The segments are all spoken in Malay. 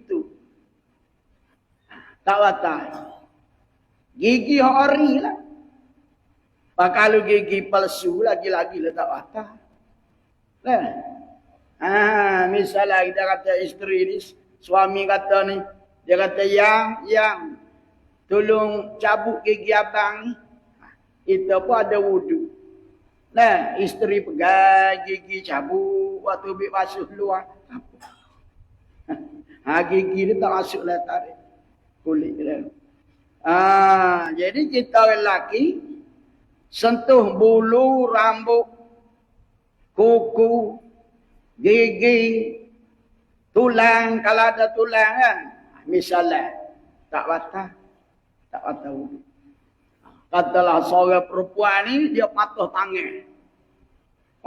itu. Tak watak. Gigi ori lah. Kalau gigi palsu lagi-lagi lah tak watak. Nah. Misalnya kita kata isteri ni, suami kata ni, dia kata yang tolong cabut gigi abang ni. Itu pun ada wudu. Nah, isteri pegang gigi cabut waktu ambil basuh luar. Gigi dia tak masuk lah tarik kulit dia. Jadi kita lelaki sentuh bulu, rambut, kuku, gigi, tulang, kalau ada tulang kan. Misalnya, tak patah wudu. Katalah seorang perempuan ni, dia patah tangan.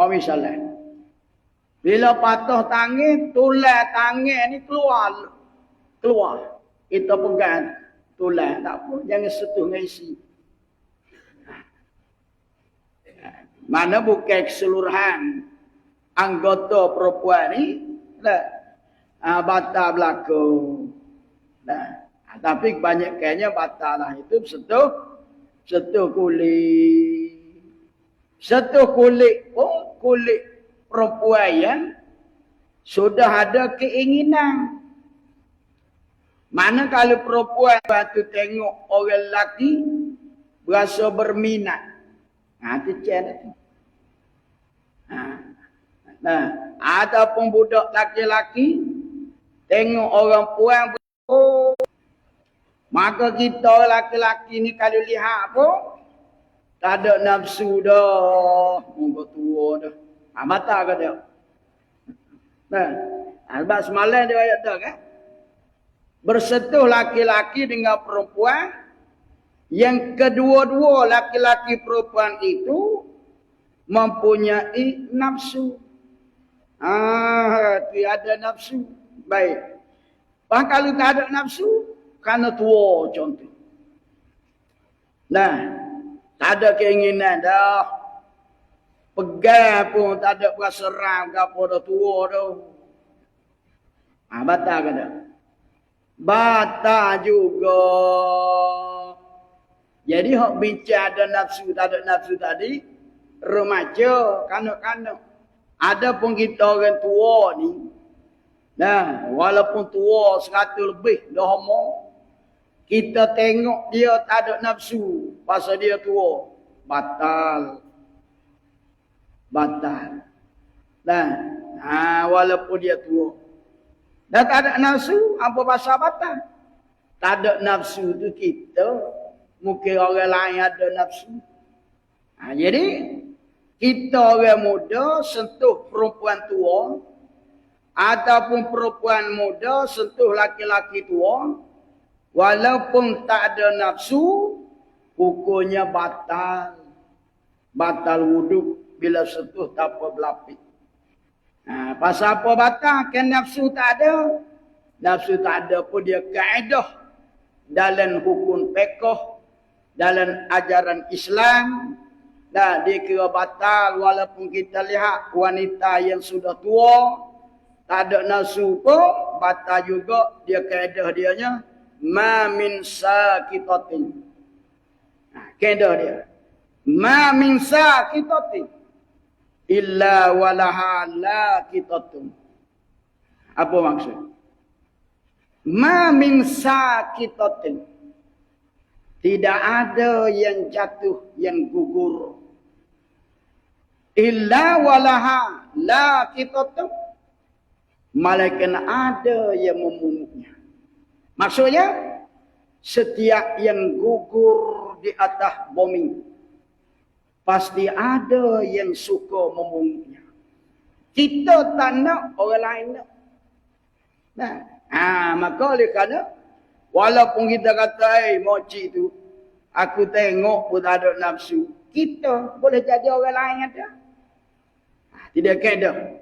Misalnya. Bila patah tangan, tulang tangan ni keluar. Kita pegang tulang, tak apa. Jangan sentuh dengan isi. Mana bukan keseluruhan anggota perempuan ni, batal berlaku. Tapi kebanyakannya batal lah. Itu sentuh kulit. Sentuh kulit pun kulit perempuan yang sudah ada keinginan. Mana kalau perempuan tu tengok orang lelaki berasa berminat. Itu cara tu. Ataupun budak laki-laki tengok orang puan, maka kita laki-laki ni kalau lihat pun tak ada nafsu dah. Muka tua dah. Batal ke dia? Sebab semalam dia ayat dah kan? Bersentuh laki-laki dengan perempuan yang kedua-dua laki-laki perempuan itu mempunyai nafsu. Tiada nafsu. Baik. Kalau tak ada nafsu, kerana tua contoh. Tak ada keinginan dah. Pegang pun tak ada berasa ram ke apa dah tua dah. Batal ke tak? Batal juga. Jadi hak bincang ada nafsu tak ada nafsu tadi, remaja, kanak-kanak. Ada pun kita orang tua ni, walaupun tua 100 lebih dah umur, kita tengok dia tak ada nafsu pasal dia tua, batal. Walaupun dia tua. Dan tak ada nafsu, apa pasal batal? Tak ada nafsu tu kita, mungkin orang lain ada nafsu. Jadi kita orang muda sentuh perempuan tua, ataupun perempuan muda sentuh laki-laki tua, walaupun tak ada nafsu, hukumnya batal. Batal wudu bila sentuh tanpa berlapis. Pasal apa batal? Kan nafsu tak ada. Nafsu tak ada pun dia kaedah dalam hukum fiqh, dalam ajaran Islam. Dia kira batal walaupun kita lihat wanita yang sudah tua, tak ada nafsu pun, batal juga. Dia kaedah dianya, ma min sakitatin. Kaedah dia. Ma min sakitatin illa walaha laqitatun. Apa maksud? Ma min sakitatin. Tidak ada yang jatuh, yang gugur. Illa walaha laqitatun. Malaikat ada yang memungutnya. Maksudnya, setiap yang gugur di atas bumi, pasti ada yang suka memungutnya. Kita tak nak, orang lain nak. Maka oleh kerana, walaupun kita kata, moci tu, aku tengok pun tak ada nafsu. Kita boleh jadi orang lain ada. Tidak kena.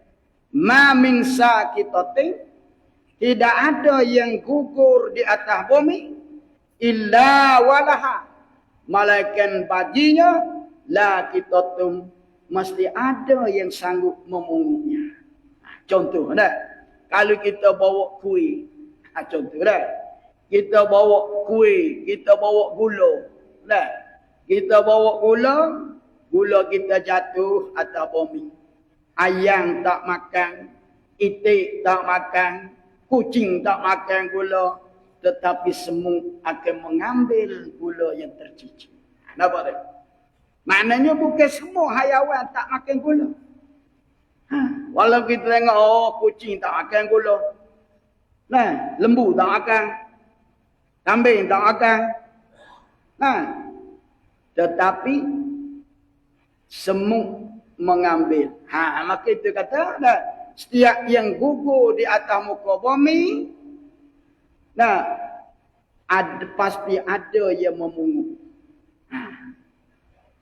Ma min sakitatin, tidak ada yang gugur di atas bumi, illa walaha, malaikat baginya, laqitatun, mesti ada yang sanggup memungutnya. Contoh, kalau kita bawa kuih, Contoh dah. Kita bawa kuih, kita bawa gula. Dah. Kita bawa gula, gula kita jatuh atas bumi. Ayam tak makan, itik tak makan, kucing tak makan gula. Tetapi semut akan mengambil gula yang tercicir. Nampak tak? Maknanya bukan semua hayawan tak makan gula. Walau kita tengok, kucing tak makan gula. Nah, lembu tak makan. Kambing tak makan. Nah, tetapi semut mengambil. Maka itu kata, nah, setiap yang gugur di atas muka bumi, nah, pasti ada yang memungut.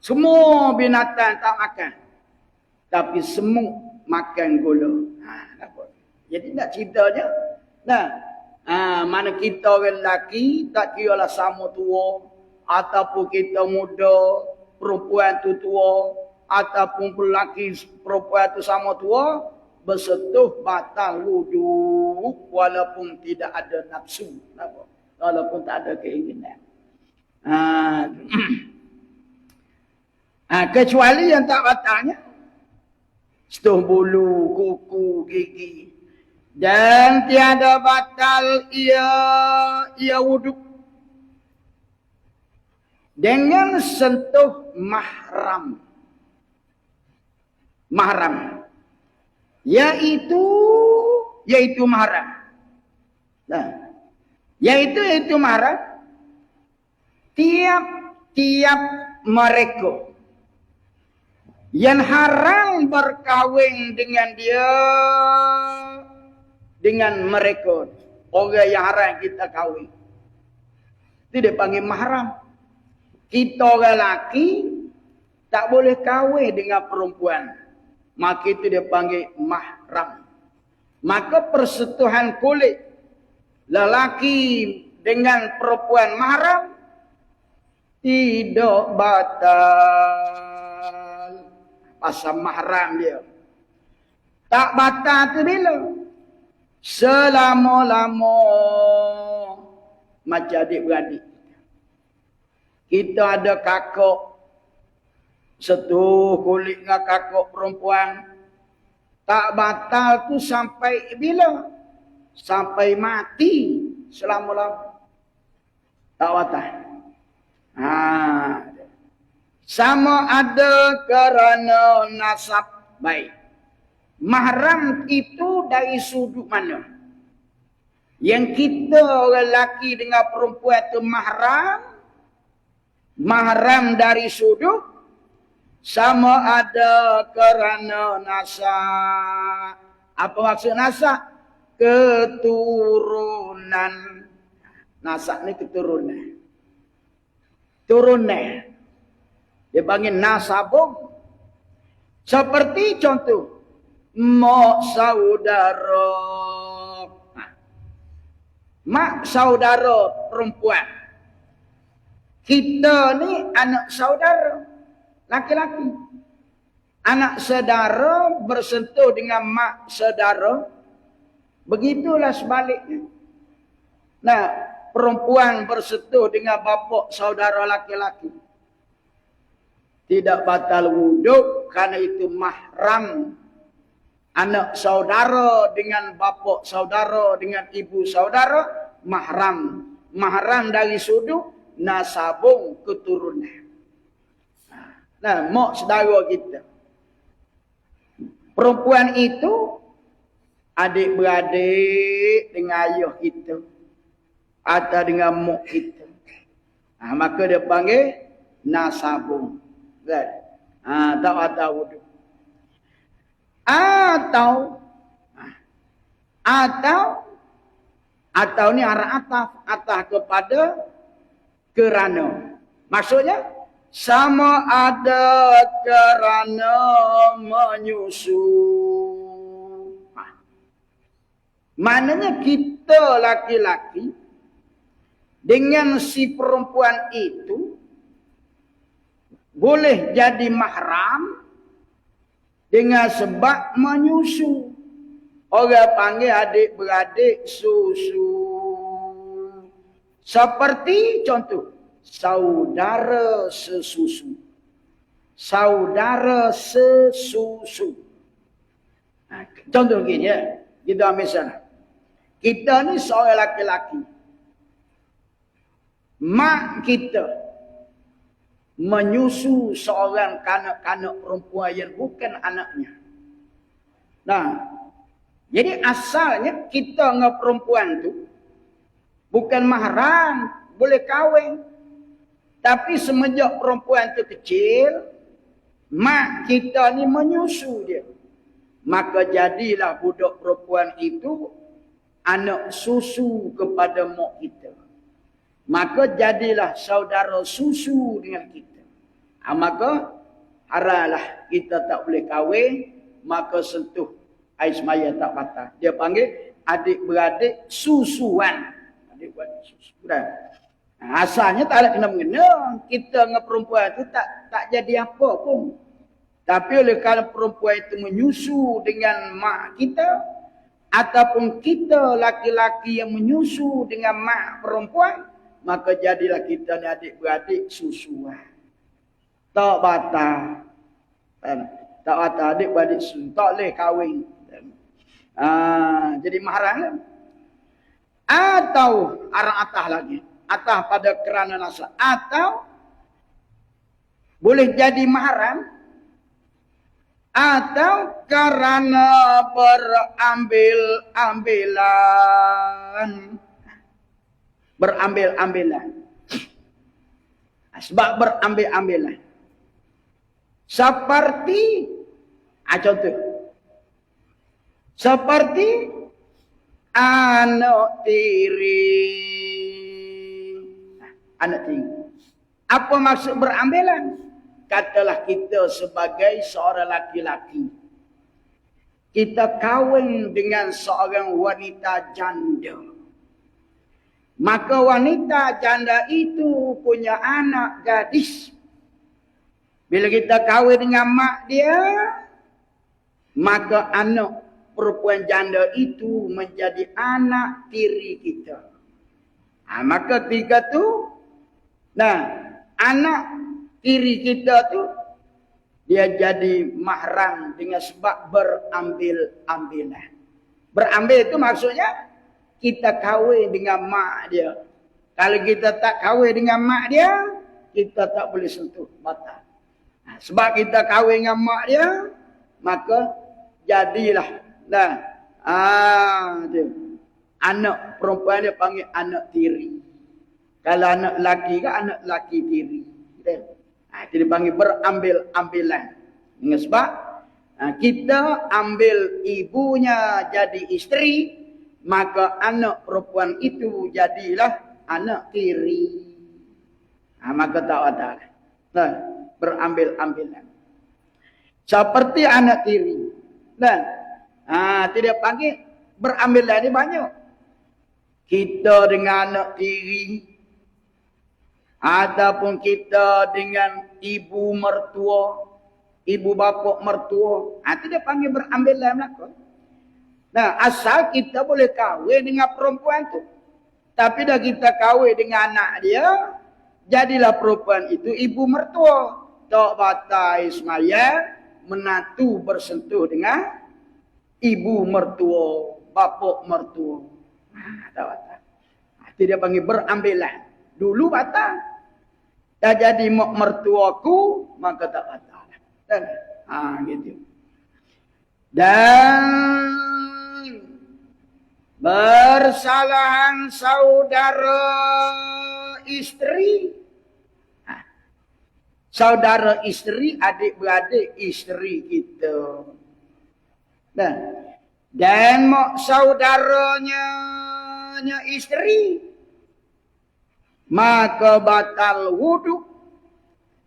Semua binatang tak makan. Tapi semut makan gula. Jadi nak cerita je. Mana kita orang lelaki, tak kira lah sama tua, ataupun kita muda, perempuan tu tua, ataupun lelaki perempuan tu sama tua, bersentuh batal wudu walaupun tidak ada nafsu. Walaupun tak ada keinginan. Kecuali yang tak batalnya, setuh bulu, kuku, gigi. Dan tiada batal ia wudu dengan sentuh mahram. Mahram. Yaitu mahram. Nah, yaitu mahram. Tiap mereka yang haram berkahwin dengan dia, dengan mereka, orang yang haram kita kahwin, itu dia panggil mahram. Kita orang lelaki tak boleh kahwin dengan perempuan, maka itu dia panggil mahram. Maka persentuhan kulit lelaki dengan perempuan mahram tidak batal. Pasal mahram dia tak batal tu bila? Selama-lama macam adik-beradik. Kita ada kakak, setuh kulit dengan kakak perempuan. Tak batal tu sampai bila? Sampai mati selama-lama. Tak batal. Sama ada kerana nasab baik. Mahram itu dari sudut mana? Yang kita orang lelaki dengan perempuan itu mahram. Mahram dari sudut sama ada kerana nasab. Apa maksud nasab? Keturunan. Nasab ni keturunan. Turunan. Dia panggil nasabung. Seperti contoh, mak saudara. Mak saudara perempuan. Kita ni anak saudara. Laki-laki. Anak saudara bersentuh dengan mak saudara. Begitulah sebaliknya. Nah, perempuan bersentuh dengan bapa saudara laki-laki. Tidak batal wuduk kerana itu mahram. Anak saudara dengan bapa saudara dengan ibu saudara mahram. Mahram dari sudut nasabung keturunan. Nah, mak saudara kita. Perempuan itu adik-beradik dengan ayah kita atau dengan mak kita. Maka dia panggil nasabung. Tak batal wuduk. Atau ni arah ataf kepada kerana. Maksudnya sama ada kerana menyusu. Maknanya kita laki-laki dengan si perempuan itu boleh jadi mahram dengan sebab menyusu. Orang panggil adik-beradik susu. Seperti contoh, saudara sesusu. Saudara sesusu. Contoh gini ya. Kita ambil sana. Kita ni seorang laki-laki. Mak kita menyusu seorang kanak-kanak perempuan yang bukan anaknya. Nah, jadi asalnya kita dengan perempuan tu bukan mahram, boleh kahwin. Tapi semenjak perempuan tu kecil, mak kita ni menyusu dia. Maka jadilah budak perempuan itu anak susu kepada mak kita. Maka jadilah saudara susu dengan kita. Maka haralah kita tak boleh kahwin, maka sentuh air semaya tak patah. Dia panggil adik-beradik susuan. Adik-beradik susuan. Asalnya tak ada kena-mengena. Kita dengan perempuan itu tak jadi apa pun. Tapi oleh kerana perempuan itu menyusu dengan mak kita, ataupun kita laki-laki yang menyusu dengan mak perempuan, maka jadilah kita ni adik-beradik susuan. Tak batal. Tak batal adik-beradik susu. Tak boleh kahwin. Jadi mahram. Atau arang atas lagi. Atas pada kerana nasab. Atau boleh jadi mahram. Atau kerana berambil-ambilan. Berambil-ambilan. Sebab berambil-ambilan. Seperti, contoh. Seperti anak tiri. Anak tiri. Apa maksud berambilan? Katalah kita sebagai seorang laki-laki. Kita kahwin dengan seorang wanita janda. Maka wanita janda itu punya anak gadis. Bila kita kahwin dengan mak dia, maka anak perempuan janda itu menjadi anak tiri kita. Maka ketika tu, anak tiri kita tu, dia jadi mahram dengan sebab berambil-ambilan. Berambil itu maksudnya, kita kahwin dengan mak dia. Kalau kita tak kahwin dengan mak dia, kita tak boleh sentuh, batal. Sebab kita kahwin dengan mak dia, maka jadilah dia. Anak perempuan dia panggil anak tiri. Kalau anak lelaki kan anak lelaki tiri. Itu dipanggil berambil-ambilan. Dengan sebab kita ambil ibunya jadi isteri, maka anak perempuan itu jadilah anak tiri. Maka tak ada. Berambil-ambilan. Seperti anak tiri. Tidak panggil berambilan ni banyak. Kita dengan anak tiri, ataupun kita dengan ibu mertua, ibu bapa mertua, itu dia panggil berambilan belaka. Asal kita boleh kahwin dengan perempuan tu. Tapi dah kita kahwin dengan anak dia, jadilah perempuan itu ibu mertua. Tak batal semaya menantu bersentuh dengan ibu mertua, bapa mertua. Tak batal. Itu dia panggil berambilan. Dulu batal. Dah jadi mak mertuaku, maka tak batal. Gitu. Dan bersalahan saudara isteri. Saudara isteri, adik-beradik isteri kita. Dan mak saudaranya isteri, maka batal wuduk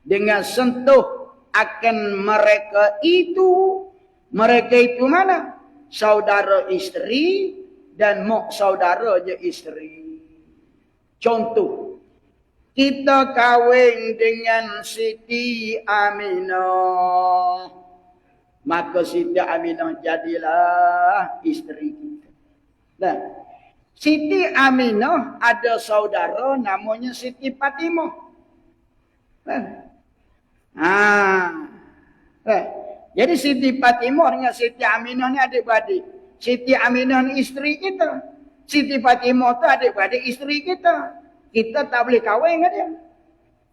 dengan sentuh akan mereka itu. Mereka itu mana? Saudara isteri dan mak saudara je isteri. Contoh, kita kahwin dengan Siti Aminah, maka Siti Aminah jadilah isteri kita. Siti Aminah ada saudara namanya Siti Fatimah. Jadi Siti Fatimah dengan Siti Aminah ni adik-beradik. Siti Aminah ni isteri kita. Siti Fatimah tu adik-beradik isteri kita. Kita tak boleh kahwin dengan dia.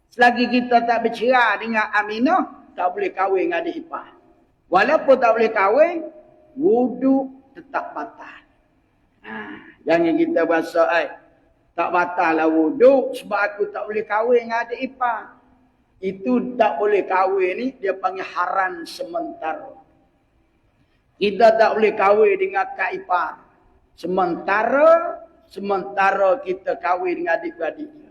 Selagi kita tak bercerai dengan Aminah, tak boleh kahwin dengan adik ipar. Walaupun tak boleh kahwin, wudu tetap batal. Jangan kita berasa, tak batal lah wudu sebab aku tak boleh kahwin dengan adik ipar. Itu tak boleh kahwin ni, dia panggil haram sementara. Kita tak boleh kahwin dengan kak ipar. Sementara kita kahwin dengan adik-beradik dia.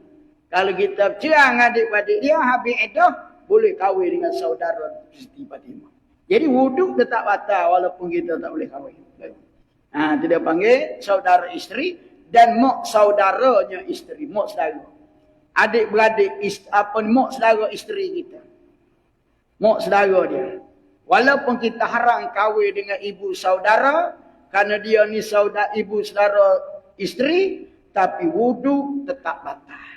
Kalau kita bercerai dengan adik-beradik dia, habis edah, boleh kahwin dengan saudara Siti Fatimah. Jadi wudu tetap batal walaupun kita tak boleh kahwin. Itu dia panggil saudara isteri dan mak saudaranya isteri, mak saudara. Adik-beradik mak saudara isteri kita. Mak saudara dia. Walaupun kita haram kahwin dengan ibu saudara kerana dia ni saudara ibu saudara isteri, tapi wudu tetap batal.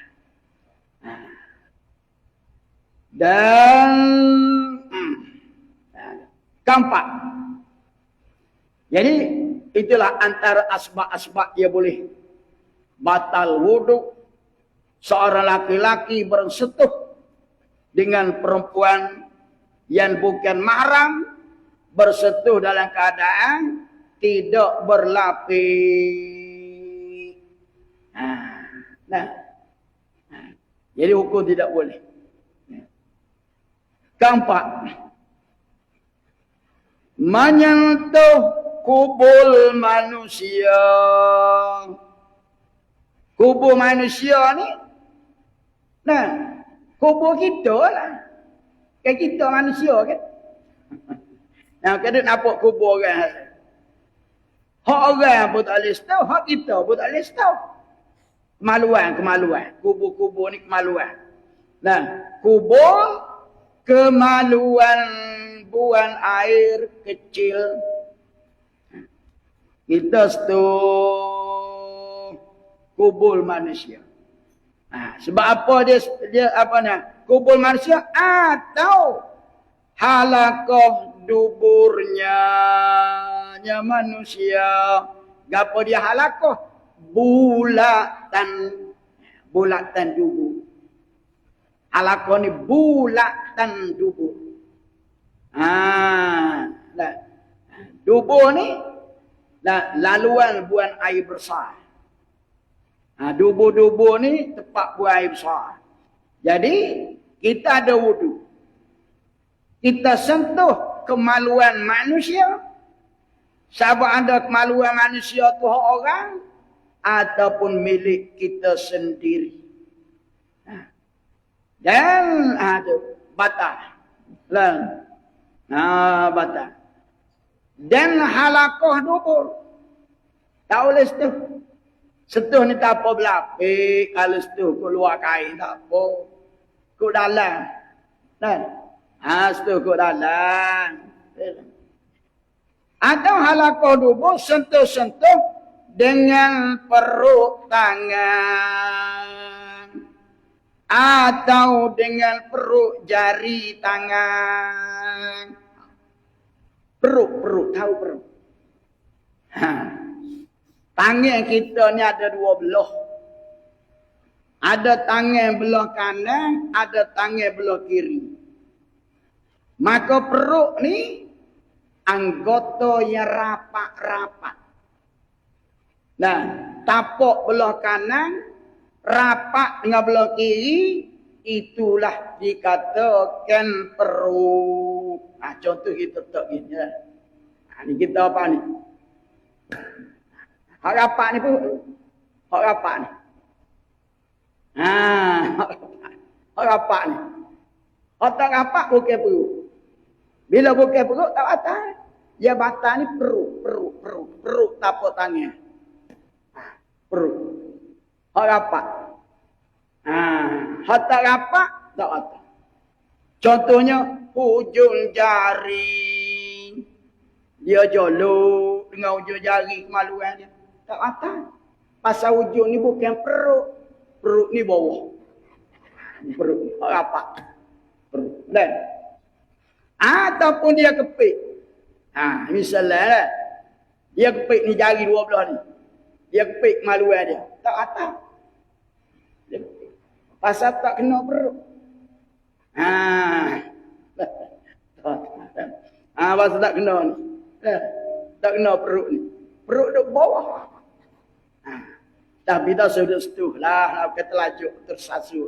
Dan keempat. Jadi itulah antara asbab-asbab dia boleh batal wudu. Seorang laki-laki bersentuh dengan perempuan yang bukan mahram, bersentuh dalam keadaan tidak berlapis. Jadi hukum tidak boleh. Keempat, menyentuh kubur manusia. Kubur manusia ni, kubur kita lah. Kan kita manusia kan. Kadang nampak kubur orang. Hak orang pun tak boleh tahu, hak kita pun tak boleh tahu. Kemaluan. Kubur-kubur ni kemaluan. Kubur kemaluan buang air kecil. Kita setuh kubur manusia. Sebab apa dia apa nak? Kubur manusia atau halaqah duburnya manusia. Gapo dia halaqah? Bulatan dubur. Halaqah ni bulatan dubur. Dubur ni laluan buang air besar. Dubur-dubur ni tempat buang air besar. Jadi kita ada wudu. Kita sentuh kemaluan manusia. Sama ada kemaluan manusia tu hak orang ataupun milik kita sendiri. Dan batal. Batal. Dan halaqah dubur. Tak boleh sentuh. Sentuh ni tak apa berlapis. Kalau sentuh keluar kain tak apa. Kut dalam. Sentuh kut dalam. Atau halaqah dubur sentuh-sentuh dengan perut tangan. Atau dengan perut jari tangan. Perut. Tahu perut. Tangan kita ni ada dua belah. Ada tangan belah kanan, ada tangan belah kiri. Maka perut ni anggota yang rapat-rapat. Tapak belah kanan rapat dengan belah kiri, itulah dikatakan perut. Contoh kita tak gini lah. Ni kita apa ni? Hak rapat ni pun. Hak rapat ni. Hak rapat ni. Hak tak rapat bukan perut. Bila bukan perut tak batal. Dia batal ni perut. Perut tapak tangan. Perut. Hak rapat. Hak tak rapat tak batal. Contohnya hujung jari. Dia jolok dengan hujung jari kemaluan dia. Tak batal. Pasal ujung ni bukan perut. Perut ni bawah. Perut ni. Rapat. Perut. Dan. Ataupun dia kepik. Misalnya lah. Dia kepik ni jari 12 ni. Dia kepik maluan dia. Tak atas. Dia kepik. Pasal tak kena perut. Pasal tak kena ni. Tak kena perut ni. Perut duduk bawah. Tapi tak sudah setuh lah. Kata lajuk tersasu.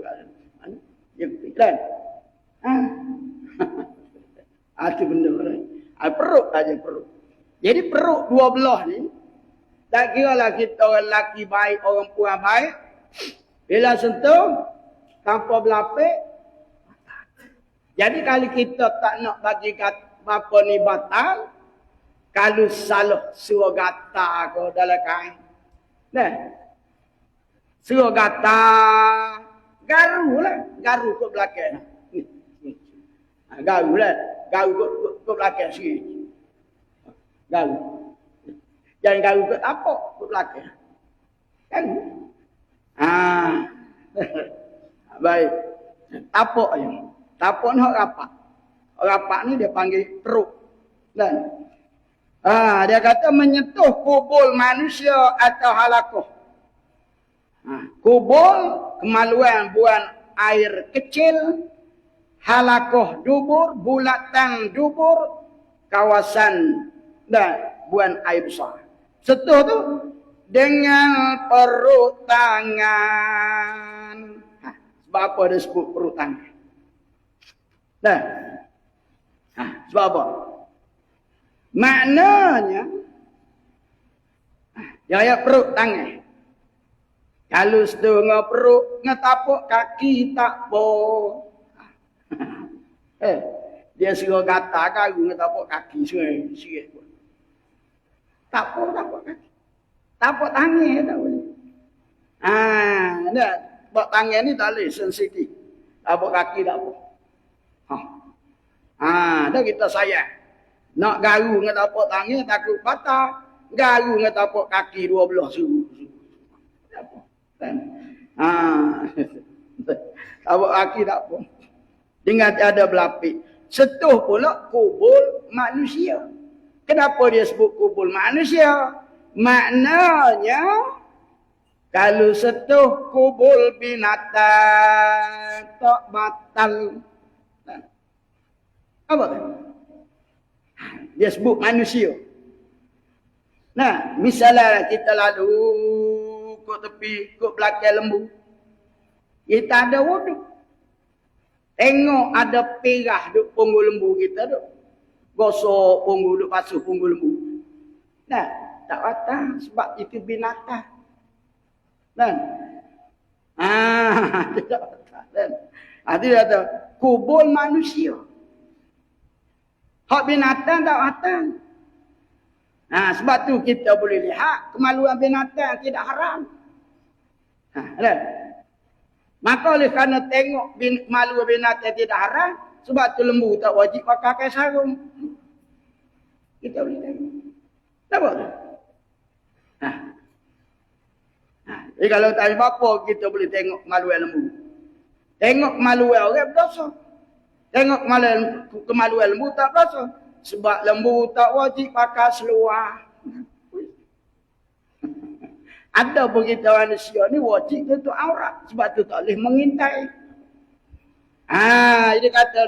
Dia kepik kan. Itu benda lah. Perut aja perut. Jadi perut dua belah ni. Tak kira lah kita orang lelaki baik, orang perempuan baik. Bila sentuh, tanpa berlapik. Jadi kalau kita tak nak bagi apa ni batal. Kalau salah suruh gata ke dalam kain. Nah. Suruh gata. Garu lah. Garu ke belakang. Garu lah. Garu ke belakang sikit. Garu. Jangan garu ke tapak ke belakang. Garu. Baik. Tapak je. Tapak ni orang rapat. Orang rapat ni dia panggil perut. Dan dia kata menyentuh kubul manusia atau halakoh. Kubul kemaluan buang air kecil. Halakoh dubur, bulatan dubur, kawasan dan buang air besar. Sentuh tu dengan perut tangan. Sebab apa dia sebut perut tangan? Dah. Sebab apa? Maknanya dia perut tangan. Kalau setengah perut ngetapak kaki tak boleh. Dia suruh kata kagu ngetapak kaki sikit pun. Tak apa kaki. Tapak tangan tak boleh. Dah. Tapak tangan ni tak boleh sensitif. Tapak kaki tak apa. Dah kita sayang. Nak garu dengan tapak tangan takut patah. Garu dengan tapak kaki 12 suruh. Tak apa. Tapak kaki tak apa. Dengan tiada berlapik. Sentuh pula kubul manusia. Kenapa dia sebut kubul manusia? Maknanya kalau sentuh kubul binatang tak batal. Apa tu? Dia sebut manusia. Nah, misalnya kita lalu ke tepi, ke belakang lembu. Kita ada wuduk. Tengok ada perah duk punggu lembu kita duk. Gosok punggu duk basuh punggu lembu. Nah, tak batal sebab itu binatang. Dan tidak batal. Dia kata kubul manusia. Hak binatang tak batal. Sebab tu kita boleh lihat kemaluan binatang tidak haram. Maka oleh kerana tengok malu binatang tidak haram, sebab tu lembu tak wajib pakai sarung. Kita boleh tengok. Kenapa tu? Jadi kalau tak ada apa, kita boleh tengok kemaluan lembu. Tengok kemaluan orang berdosa. Tengok kemaluan lembu tak berdosa. Sebab lembu tak wajib pakai seluar. Ada pun kita manusia ni wajib tutup aurat. Sebab tu tak boleh mengintai. Dia kata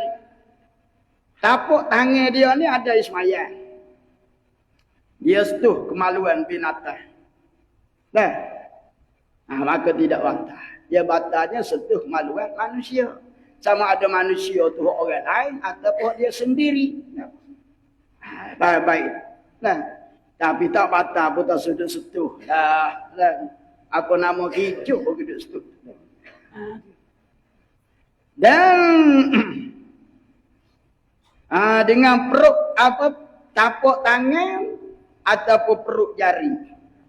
tapak tangan dia ni ada ismayan. Dia setuh kemaluan binatang. Maka tidak batal. Dia batalnya setuh kemaluan manusia. Sama ada manusia tu orang lain ataupun dia sendiri. Baik. Tapi tak batal pun tak sudah setuh. Apa nama hijau pun kita setuh. Dan dengan perut tapak tangan ataupun perut jari.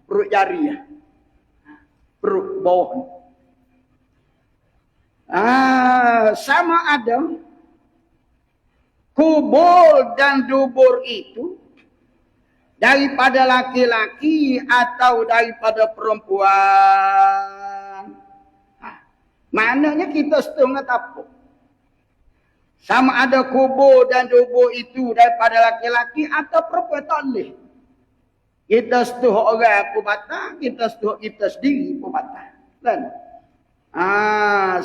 Perut jari ya. Perut bawah. Sama ada kubul dan dubur itu daripada laki-laki atau daripada perempuan. Maknanya kita setengah tapuk. Sama ada kubur dan dubur itu daripada laki-laki atau perempuan, tak boleh. Kita setuh orang pun batal, kita setuh kita sendiri pun batal. Kan?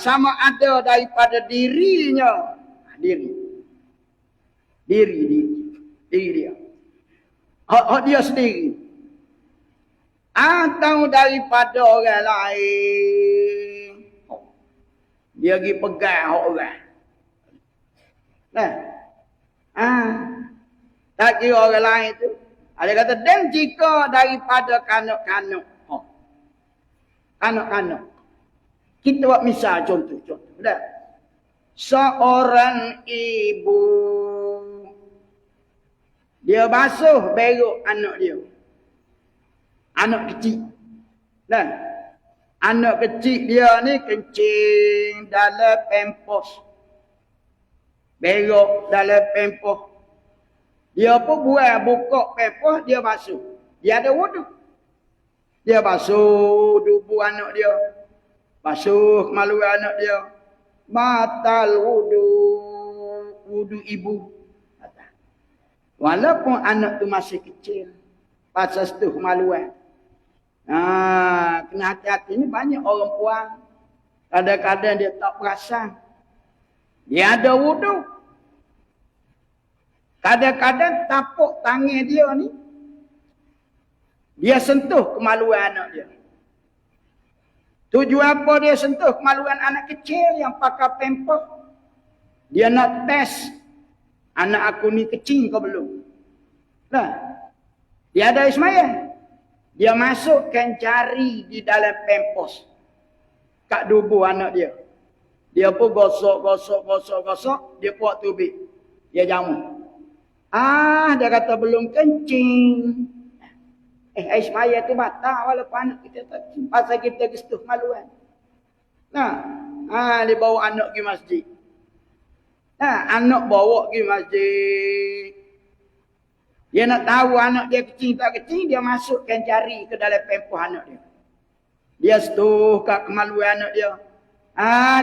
Sama ada daripada dirinya. Diri dia. Hak dia sendiri. Atau daripada orang lain. Dia pergi pegang hak orang. Nah. Tak kira orang lain tu. Ada kata, dan jika daripada kanak-kanak. Kanak-kanak. Kita buat misal contoh. Dah. Seorang ibu. Dia basuh beruk anak dia. Anak kecil. Dah. Anak kecil dia ni kencing dalam pampers. Beruk dalam pampers. Dia pun buka pampers, dia basuh. Dia ada wudu. Dia basuh tubuh anak dia. Basuh kemaluan anak dia. Batal wudu ibu. Batal. Walaupun anak tu masih kecil. Pasal tu kemaluan. Kena hati-hati. Ini banyak orang puan. Kadang-kadang dia tak perasan. Dia ada wudu. Kadang-kadang tapuk tangan dia ni. Dia sentuh kemaluan anak dia. Tujuan apa dia sentuh kemaluan anak kecil yang pakai pampers? Dia nak test. Anak aku ni kecil ke belum? Nah, dia ada ismaya. Dia masukkan jari di dalam pampers. Kat tubuh anak dia. Dia pun gosok. Dia buat tubik. Dia jamu. Dia kata belum kencing. Ismaya tu batal walaupun anak kita tak kencing. Pasal kita kestuh maluan. Dia bawa anak pergi masjid. Anak bawa pergi masjid. Dia nak tahu anak dia kecil tak kecil, dia masukkan jari ke dalam pampers anak dia. Dia setuh kat kemaluan anak dia.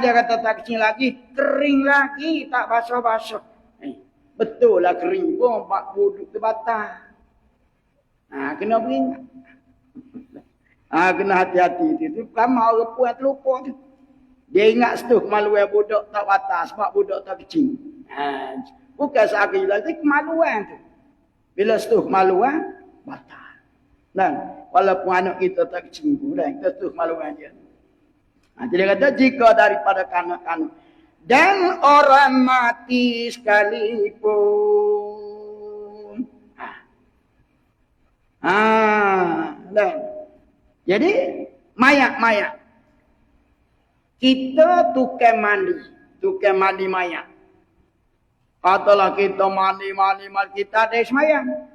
Dia kata tak kecil lagi, kering lagi, tak basah-basah. Betul lah kering pun, bak wuduk terbatal. Kena beringat. Kena hati-hati. Itu lama orang puan terlupa tu. Dia ingat setuh kemaluan budak tak batal sebab budak tak kecil. Bukan sakit lagi kemaluan tu. Bila setuh kemaluan, batal. Dan walaupun anak kita tak kecil pun, kita setuh kemaluan dia. Jadi kata jika daripada kanak-kanak. Dan orang mati sekalipun. Dan. Jadi, mayat-mayat. Kita tukar mandi mayat. Katalah kita mandi, kita ada semayang.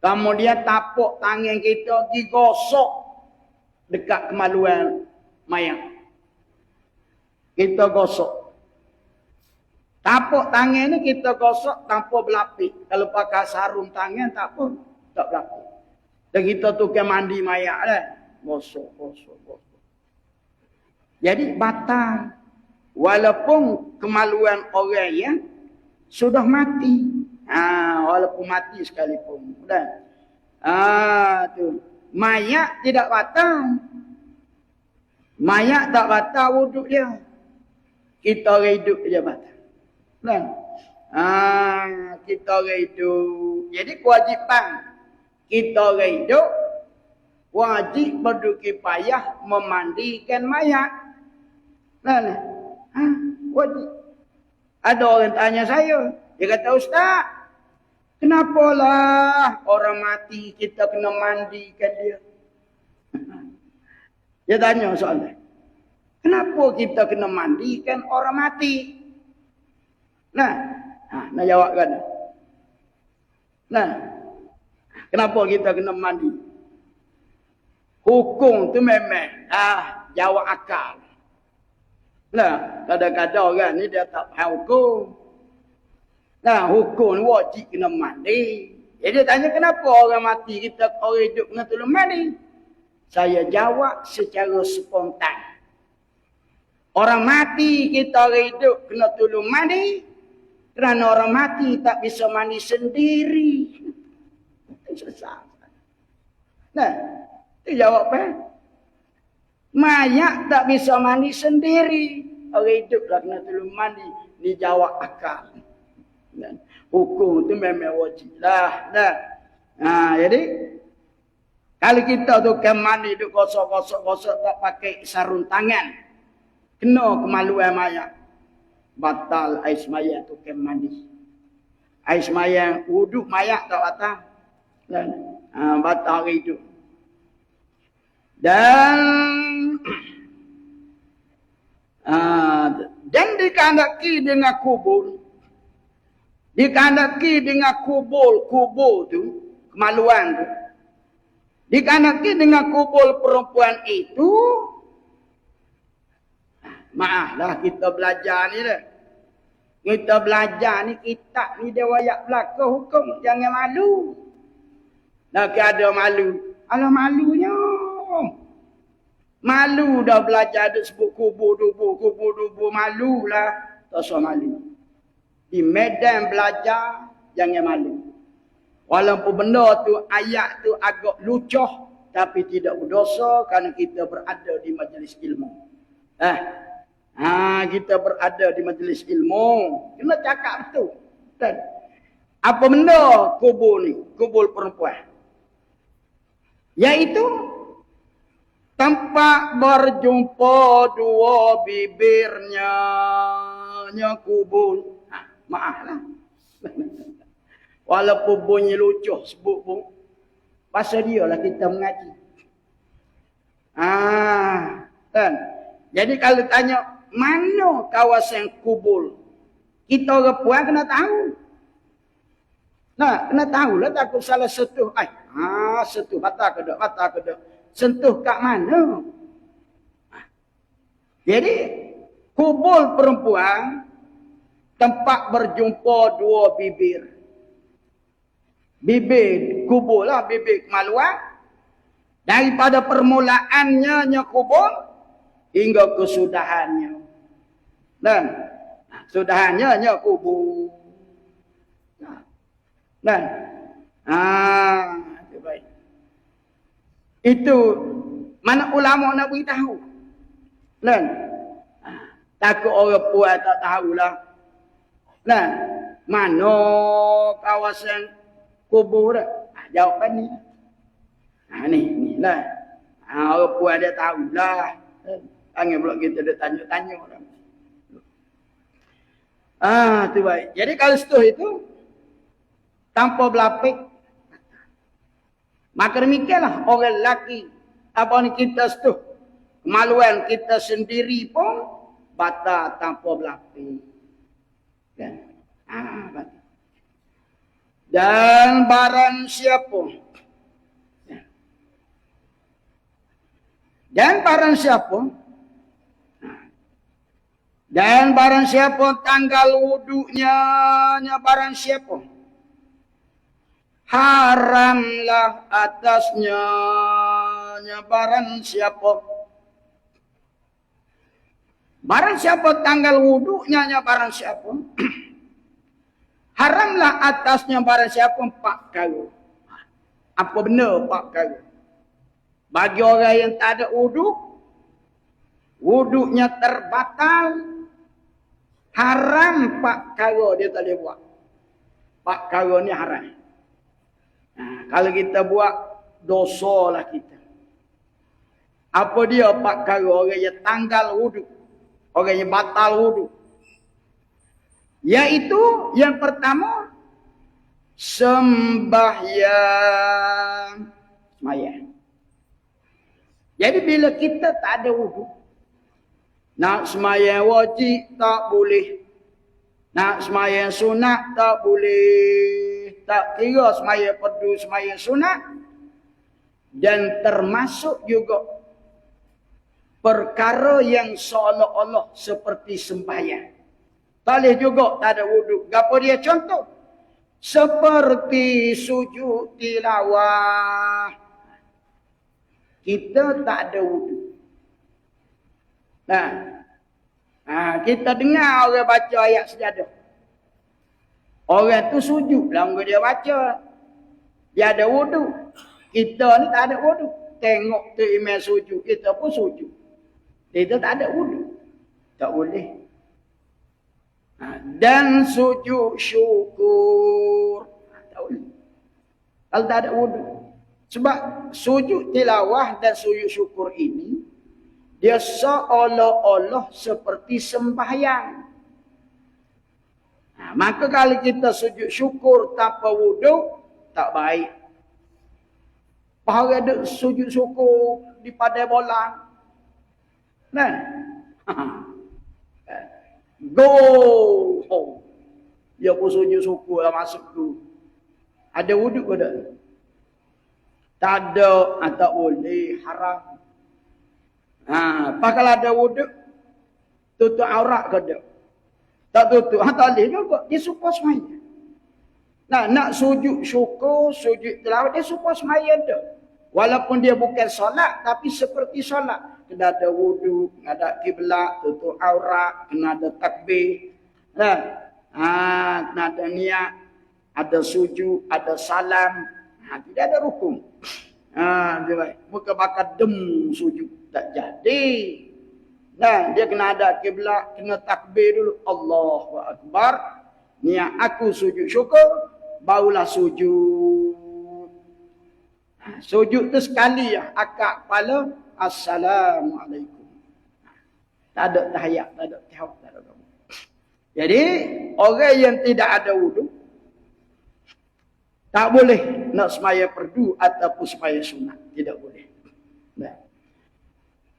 Kemudian tapuk tangan kita digosok dekat kemaluan mayat. Kita gosok. Tapuk tangan ni kita gosok tanpa berlapik. Kalau pakai sarung tangan tak apa, tak berlapik. Dan kita tukar mandi mayat dah. Gosok. Jadi batal. Walaupun kemaluan orang yang sudah mati. Walaupun mati sekalipun. Tu. Mayat tidak batal. Mayat tak batal wuduk dia. Kita orang hidup je batal. Kita orang hidup. Jadi kewajipan kita orang hidup wajib berdukipayah memandikan mayat. Wajib. Ada orang tanya saya. Dia kata, Ustaz, kenapalah orang mati kita kena mandikan dia? Dia tanya soalan. Kenapa kita kena mandikan orang mati? Nak jawab kan? Kenapa kita kena mandi? Hukum tu memang jawab akal. Kadang-kadang orang ni dia tak faham hukum. Hukum ni wajib kena mandi. Jadi tanya kenapa orang mati kita orang hidup kena tolong mandi? Saya jawab secara spontan. Orang mati kita orang hidup kena tolong mandi. Kerana orang mati tak bisa mandi sendiri. Susah. Nah, itu jawab apa? Mayat tak bisa mandi sendiri. Orang hiduplah kena tolong mandi. Ni jawab akal. Nah, hukum tu memang wajib lah. Jadi kalau kita tu mandi duk gosok tak pakai sarung tangan, kena kemaluan mayat. Batal air sembahyang tu mandi. Air sembahyang wuduk mayat tak batal. Batal hari itu. Dan dikehendaki dengan kubur. Dikehendaki dengan kubur tu, kemaluan tu. Dikehendaki dengan kubur perempuan itu. Maaflah kita belajar ni dah. Kita belajar ni kitab ni dia wayak belaka hukum. Jangan malu. Nak ada malu. Alah malunya. Malu dah belajar ada sebut kubur dubu malulah. Tak usah malu. Di medan belajar jangan malu. Walaupun benda tu ayat tu agak lucuh tapi tidak berdosa kerana kita berada di majlis ilmu. Kita berada di majlis ilmu. Kena cakap betul. Dan apa benda kubur ni? Kubur perempuan. Iaitu tempat berjumpa dua bibirnya kubur. Maaflah. Walaupun bunyi lucu sebut pun. Pasal dia lah kita mengaji. Kan? Jadi kalau tanya mana kawasan kubur, kita orang puan kena tahu. Kena tahulah takut salah sentuh. Sentuh batal ke tak? Sentuh kat mana? Jadi kubur perempuan tempat berjumpa dua bibir. Bibir kubur lah, bibir kemaluan. Daripada permulaannya kubur hingga kesudahannya. Dan sudahannya kubur. Dan itu baik. Itu mana ulama nak beritahu. Dan takut orang puas tak tahulah. Dan mana kawasan kubur dah. Jawapan ni. Ni lah. Orang puas dia tahulah. Jangan pula kita dah tanya-tanya dah. Tu baik. Jadi kalau setuh itu tanpa berlapik, maka demikianlah orang lelaki apa ni kita setuh kemaluan kita sendiri pun batal tanpa berlapik. Dan barang siapa dan barang siapa tanggal wuduknya barang siapa haramlah atasnya barang siapa tanggal wuduknya barang siapa haramlah atasnya barang siapa 4 perkara. Apa benda 4 perkara? Bagi orang yang tak ada wuduk, wuduknya terbatal, haram 4 perkara dia tak boleh buat. 4 perkara ni haram. Kalau kita buat, dosa lah kita. Apa dia 4 perkara? Orang yang tanggal wuduk, orang yang batal wuduk. Iaitu yang pertama, sembahyang. Jadi bila kita tak ada wuduk, nak sembahyang wajib tak boleh. Nak sembahyang sunat tak boleh. Tak kira sembahyang fardu, sembahyang sunat. Dan termasuk juga perkara yang seolah-olah seperti sembahyang. Tak boleh juga tak ada wuduk. Apa dia contoh? seperti sujud tilawah. Kita tak ada wudu. Kita dengar orang baca ayat sejadah. Orang tu sujud lah dia baca. Dia ada wudu. Kita ni tak ada wudu. Tengok tu imam sujud, kita pun sujud. Kita tak ada wudu. Tak boleh. Dan sujud syukur. Tak boleh. Kalau tak ada wudu. Sebab sujud tilawah dan sujud syukur ini, dia seolah-olah seperti sembahyang. Maka kalau kita sujud syukur tanpa wudu, tak baik. Bahawa ada sujud syukur di padai bola. Kan? Go home. Dia pun sujud syukur lah masuk tu. Ada wudu ke tak? Tak ada, tak boleh, haram. Apa kalau ada wudu, tutup aurat ke tak? Tak tutup, tak boleh juga. Dia supaya semaya. Nak sujud syukur, sujud tilawah, dia supaya semaya dah. Walaupun dia bukan solat, tapi seperti solat. Kena ada wudu, kena ada kiblat, tutup aurat, kena ada takbir. Kena ada niat, ada sujud, ada salam. Tidak ada rukun. Muka bakar dem sujud. Tak jadi. Dia kena ada kiblat, kena takbir dulu. Allahu Akbar. Niat aku sujud syukur, barulah sujud. Sujud tu sekali ya, akak kepala, Assalamualaikum. Tak ada tahiyat, tak ada tahiyat, tak ada. Jadi, orang yang tidak ada wudu, tak boleh nak semaya fardu ataupun semaya sunat. Tidak boleh.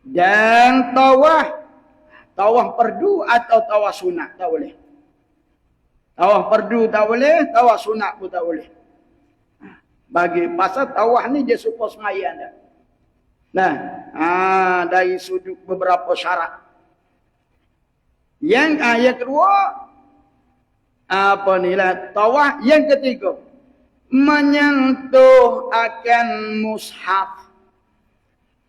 Dan tawaf fardu atau tawaf sunat, tak boleh. Tawaf fardu tak boleh, tawaf sunat pun tak boleh. Bagi pasal tawaf ni dia supaya semaya dah. Dari sudut beberapa syarat. Yang kedua, tawaf. Yang ketiga, menyentuh akan mushaf.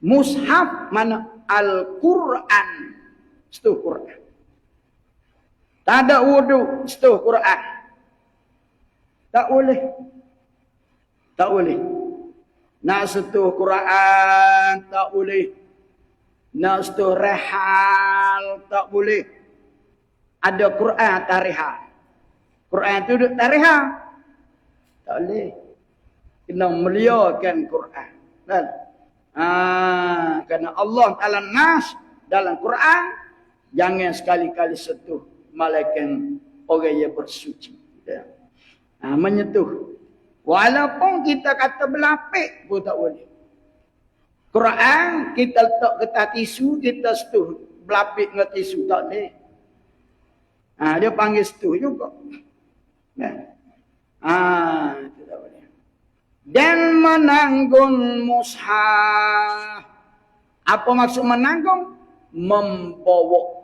Mushaf mana? Al-Quran. Setuh Quran. Tak ada wudu, setuh Quran. Tak boleh. Tak boleh. Nak setuh Quran, tak boleh. Nak setuh rehal, tak boleh. Ada Quran atas rehal. Quran tu duduk atas rehal. Tak boleh. Kena meliakan Quran. Kan? Kerana Allah Ta'ala nas dalam Quran, jangan sekali-kali setuh malaikat orang yang bersuci. Menyentuh. Walaupun kita kata berlapik pun tak boleh. Quran kita letak kertas tisu, kita setuh berlapik dengan tisu, tak boleh. Dia panggil setuh juga. Itu tak boleh. Dan menanggung mushaf. Apa maksud menanggung? Membawa.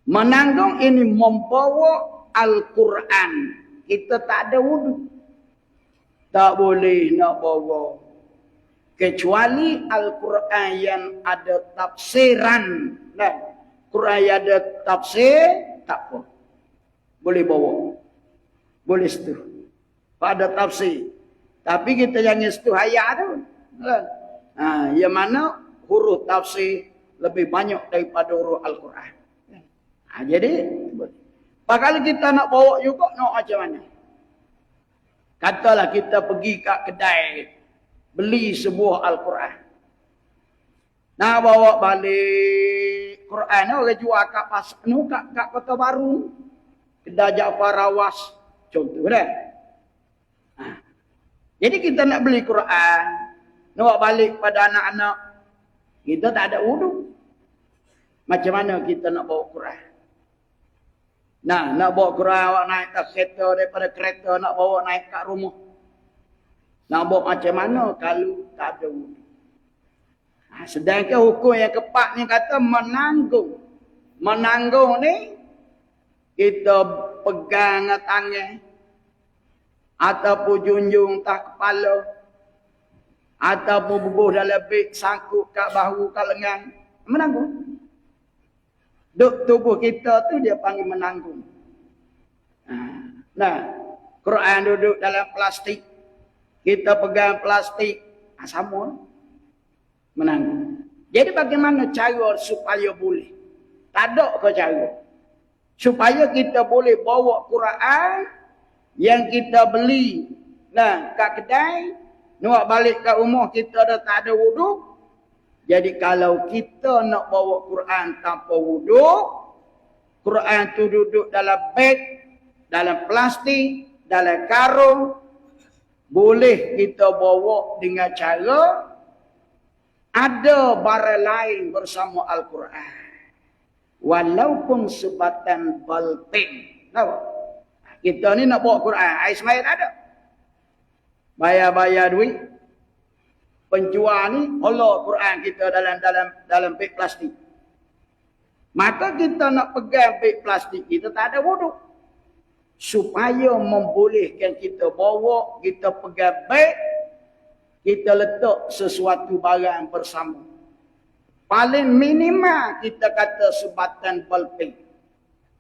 Menanggung ini membawa Al-Quran. Kita tak ada wudu. Tak boleh nak bawa. Kecuali Al-Quran yang ada tafsiran. Quran yang ada tafsir, tak apa. Boleh bawa. Boleh setuh. Pada tafsir. Tapi kita jangan setuh ayat tu. Yang mana huruf tafsir lebih banyak daripada huruf Al-Quran. Jadi, boleh. Kalau kita nak bawa juga, nak macam mana? Katalah kita pergi kat kedai, beli sebuah Al-Quran. Nak bawa balik Quran, orang jual kat pasar, kat Kota Baru, kedai Jaafar Rawas, contoh dah. Jadi kita nak beli Quran, nak bawa balik pada anak-anak, kita tak ada wudu. Macam mana kita nak bawa Quran? Nak bawa Quran, awak naik atas kereta, daripada kereta nak bawa naik kat rumah. Nak bawa macam mana kalau tak ada wudu? Sedangkan hukum yang keempat ni kata menanggung. Menanggung ni, kita pegang tangan ataupun junjung tak kepala ataupun bubuh dalam beg sangkut kat bahu kat lengan, menanggung. Duk tubuh kita tu dia panggil menanggung. Nah, Quran duduk dalam plastik, kita pegang plastik, sama menanggung. Jadi bagaimana cara supaya boleh? Tak ada ke cara supaya kita boleh bawa Quran yang kita beli kat kedai, nak balik kat rumah kita dah tak ada wuduk. Jadi kalau kita nak bawa Quran tanpa wuduk, Quran tu duduk dalam beg, dalam plastik, dalam karung, boleh kita bawa dengan cara ada barang lain bersama Al-Quran. Walaupun sebatan balpen. Tahu? Kita ni nak bawa Quran, air semai tak ada. Bayar-bayar duit. Penjual ni holok Quran kita dalam beg plastik. Maka kita nak pegang beg plastik kita tak ada wuduk. Supaya membolehkan kita bawa, kita pegang beg, kita letak sesuatu barang bersama. Paling minimal kita kata sebatan balpen.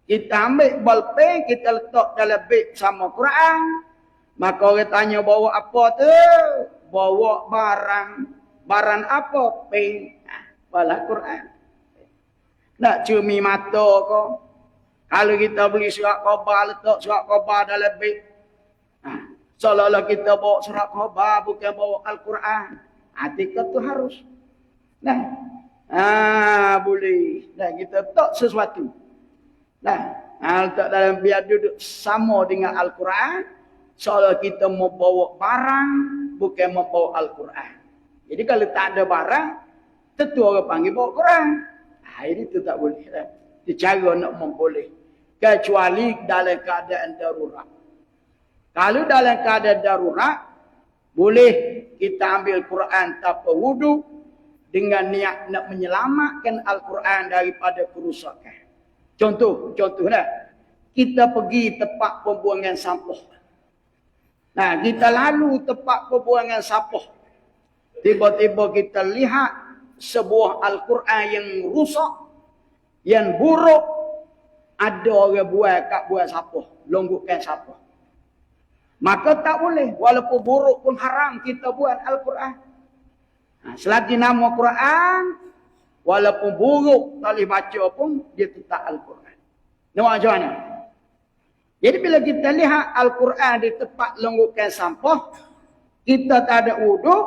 Kita ambil balpen, kita letak dalam beg sama Quran. Maka orang tanya bawa apa tu? Bawa barang. Barang apa? Pen. Balah Quran. Nak cumi mata kau. Kalau kita beli surat khabar, letak surat khabar dalam beg. Seolah-olah kita bawa surat khabar, bukan bawa Al-Quran. Tika tu harus. Boleh. Kita letak sesuatu. Letak dalam biar duduk sama dengan Al-Quran. Seolah kita mau bawa barang, bukan mau bawa Al-Quran. Jadi kalau tak ada barang, tentu orang panggil bawa Quran. Ini tu tak boleh. Itu cara nak memboleh. Kecuali dalam keadaan darurat. Kalau dalam keadaan darurat, boleh kita ambil Quran tanpa wudu dengan niat nak menyelamatkan Al-Quran daripada kerusakan. Contohnya, kita pergi tempat pembuangan sampah. Kita lalu tempat pembuangan sampah. Tiba-tiba kita lihat sebuah Al-Quran yang rusak, yang buruk. Ada orang buat sampah, longgukkan sampah. Maka tak boleh. Walaupun buruk pun haram kita buat Al-Quran. Selagi nama Quran, walaupun buruk tak boleh baca pun, dia tetap Al-Quran. Nampak macam mana? Jadi bila kita lihat Al-Quran di tempat longgukkan sampah, kita tak ada wuduk,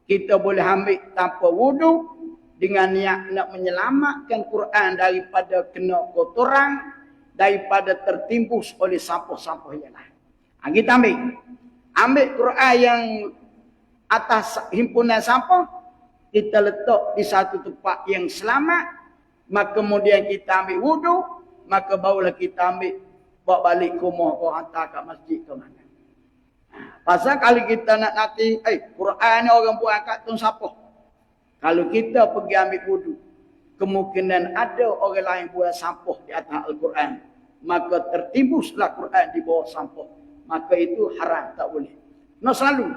kita boleh ambil tanpa wuduk, dengan niat nak menyelamatkan Quran daripada kena kotoran, daripada tertimbus oleh sampah-sampah yang lain. Kita ambil Quran yang atas himpunan sampah, kita letak di satu tempat yang selamat, maka kemudian kita ambil wudu, maka barulah kita ambil bawa balik ke rumah, bawa hantar kat masjid ke mana. Pasal kalau kita nak nanti, Quran ni orang buat kat tong sampah. Kalau kita pergi ambil wudu, kemungkinan ada orang lain buat sampah di atas Al-Quran. Maka tertimbuslah Quran di bawah sampah. Maka itu haram, tak boleh. Selalu.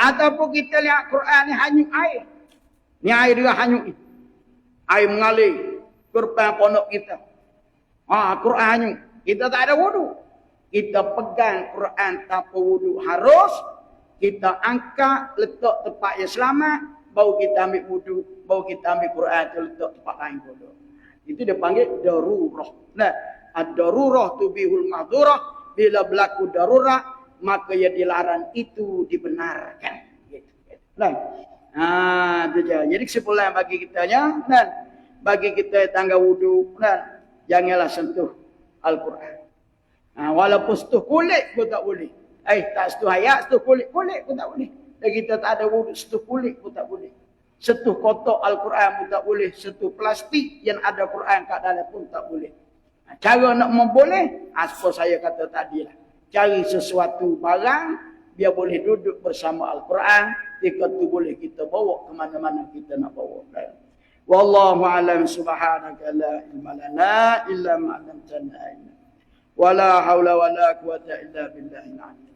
Ataupun kita lihat Quran ni hanyut air. Ni air dia hanyut. Air mengalir ke depan pondok kita. Quran hanyut. Kita tak ada wudu. Kita pegang Quran tanpa wudu harus. Kita angkat, letak tempat yang selamat, baru kita ambil wudu, baru kita ambil Quran tu letak tempat lain pula. Itu dia panggil darurah. Ad-darurah tubihul mahdurah. Bila berlaku darurat, maka yang dilarang itu dibenarkan. Itu je. Jadi kesimpulan bagi kitanya, bagi kita tangga wudu, janganlah sentuh Al-Quran. Walaupun sentuh kulit pun tak boleh. Tak sentuh ayat, sentuh kulit pun tak boleh. Dan kita tak ada wuduk, sentuh kulit pun tak boleh. Sentuh kotak Al-Quran pun tak boleh. Sentuh plastik yang ada Quran kat dalam pun tak boleh. Cara nak memboleh, seperti saya kata tadi lah. Cari sesuatu barang, biar boleh duduk bersama Al-Quran. Jika tu boleh kita bawa ke mana-mana kita nak bawa. Wallahu a'lam, subhanaka la ilma lana illa ma 'allamtana. Wala haula wala quwwata illa billahil 'aliyyil